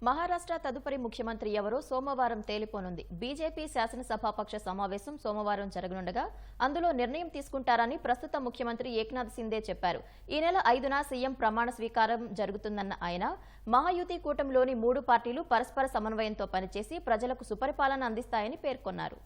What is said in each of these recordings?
మహారాష్ట్ర తదుపరి ముఖ్యమంత్రి ఎవరో సోమవారం తేలిపోనుంది. బీజేపీ శాసనసభాపక్ష సమావేశం సోమవారం జరగనుండగా అందులో నిర్ణయం తీసుకుంటారని ప్రస్తుత ముఖ్యమంత్రి ఏక్నాథ్ సిందే చెప్పారు. ఈ నెల 5న సీఎం ప్రమాణ స్వీకారం జరుగుతుందన్న ఆయన మహాయుతి కూటమిలోని 3 పార్టీలు పరస్పర సమన్వయంతో పనిచేసి ప్రజలకు సుపరిపాలన అందిస్తాయని పేర్కొన్నారు.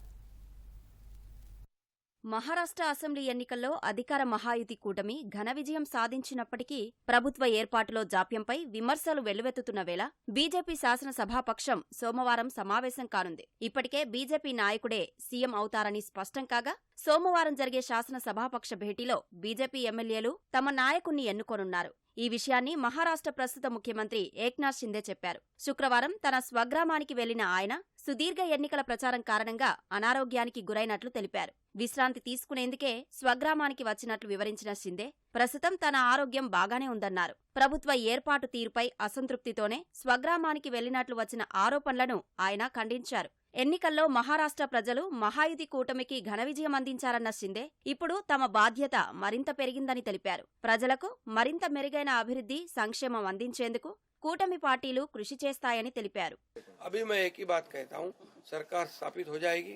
మహారాష్ట్ర అసెంబ్లీ ఎన్నికల్లో అధికార మహాయుతి కూటమి ఘన విజయం సాధించినప్పటికీ ప్రభుత్వ ఏర్పాటులో జాప్యంపై విమర్శలు వెల్లువెత్తుతున్న వేళ బీజేపీ శాసనసభాపక్షం సోమవారం సమావేశం కానుంది. ఇప్పటికే బీజేపీ నాయకుడే సీఎం అవుతారని స్పష్టం కాగా సోమవారం జరిగే శాసనసభాపక్ష భేటీలో బీజేపీ ఎమ్మెల్యేలు తమ నాయకుణ్ణి ఎన్నుకోనున్నారు. ఈ విషయాన్ని మహారాష్ట్ర ప్రస్తుత ముఖ్యమంత్రి ఏక్నాథ్ షిందే చెప్పారు. శుక్రవారం తన స్వగ్రామానికి వెళ్లిన ఆయన సుదీర్ఘ ఎన్నికల ప్రచారం కారణంగా అనారోగ్యానికి గురైనట్లు తెలిపారు. విశ్రాంతి తీసుకునేందుకే స్వగ్రామానికి వచ్చినట్లు వివరించిన షిందే ప్రస్తుతం తన ఆరోగ్యం బాగానే ఉందన్నారు. ప్రభుత్వ ఏర్పాటు తీరుపై అసంతృప్తితోనే స్వగ్రామానికి వెళ్లినట్లు వచ్చిన ఆరోపణలను ఆయన ఖండించారు. ఎన్నికల్లో మహారాష్ట్ర ప్రజలు మహాయుతి కూటమికి ఘన విజయం అందించారన్న షిందే ఇప్పుడు తమ బాధ్యత మరింత పెరిగిందని తెలిపారు. ప్రజలకు మరింత మెరుగైన అభివృద్ధి, సంక్షేమం అందించేందుకు కూటమి పార్టీలు కృషి చేస్తాయని తెలిపారు. अभी मैं एक ही बात कहता हूँ, सरकार स्थापित हो जाएगी,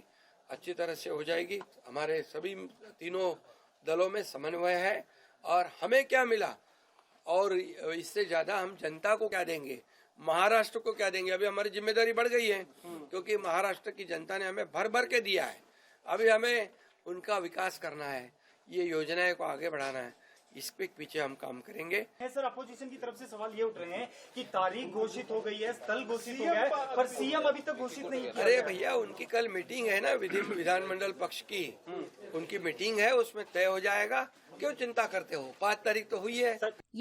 अच्छी तरह से हो जाएगी. हमारे सभी तीनों दलों में समन्वय है और हमें क्या मिला और इससे ज्यादा हम जनता को क्या देंगे, महाराष्ट्र को क्या देंगे. अभी हमारी जिम्मेदारी बढ़ गई है क्योंकि महाराष्ट्र की जनता ने हमें भर भर के दिया है. अभी हमें उनका विकास करना है, ये योजनाएं को आगे बढ़ाना है. इसके पीछे हम काम करेंगे. सर, अपोजिशन की तरफ से सवाल ये उठ रहे हैं कि तारीख घोषित हो गई है, स्थल घोषित हो गया है, पर सीएम अभी तक घोषित नहीं किया. अरे भैया, उनकी कल मीटिंग है ना, विधानमंडल पक्ष की उनकी मीटिंग है, उसमें तय हो जाएगा. क्यों चिंता करते हो, 5 तारीख तो हुई है.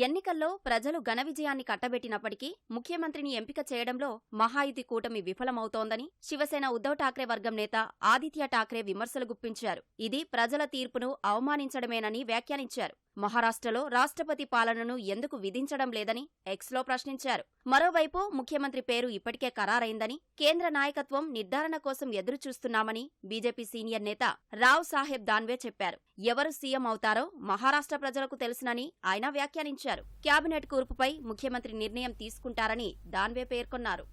ఎన్నికల్లో ప్రజలు ఘన విజయాన్ని కట్టబెట్టినప్పటికీ ముఖ్యమంత్రిని ఎంపిక చేయడంలో మహాయుతి కూటమి విఫలమవుతోందని శివసేన ఉద్దవ్ ఠాక్రే వర్గం నేత ఆదిత్య ఠాక్రే విమర్శలు గుప్పించారు. ఇది ప్రజల తీర్పును అవమానించడమేనని వ్యాఖ్యానించారు. మహారాష్ట్రలో రాష్ట్రపతి పాలనను ఎందుకు విధించడం లేదని ఎక్స్లో ప్రశ్నించారు. మరోవైపు ముఖ్యమంత్రి పేరు ఇప్పటికే ఖరారైందని, కేంద్ర నాయకత్వం నిర్ధారణ కోసం ఎదురుచూస్తున్నామని బీజేపీ సీనియర్ నేత రావ్ సాహెబ్ దాన్వే చెప్పారు. ఎవరు సీఎం అవుతారో మహారాష్ట్ర ప్రజలకు తెలుసునని ఆయన వ్యాఖ్యానించారు. కేబినెట్ కూర్పుపై ముఖ్యమంత్రి నిర్ణయం తీసుకుంటారని దాన్వే పేర్కొన్నారు.